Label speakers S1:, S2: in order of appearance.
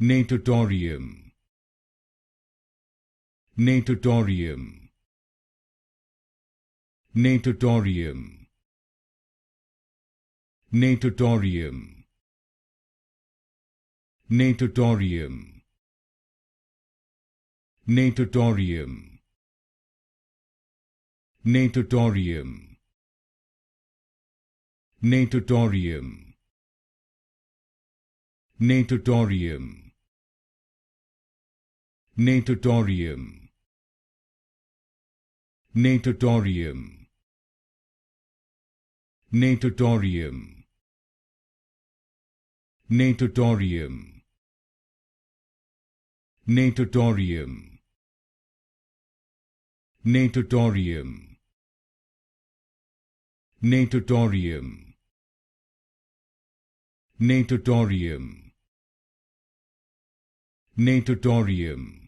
S1: Natatorium, Natatorium, Natatorium, Natatorium, Natatorium, Natatorium, Natatorium, Natatorium, Natatorium, Natatorium, Natatorium, Natatorium, Natatorium, Natatorium, Natatorium, Natatorium, Natatorium, Natatorium,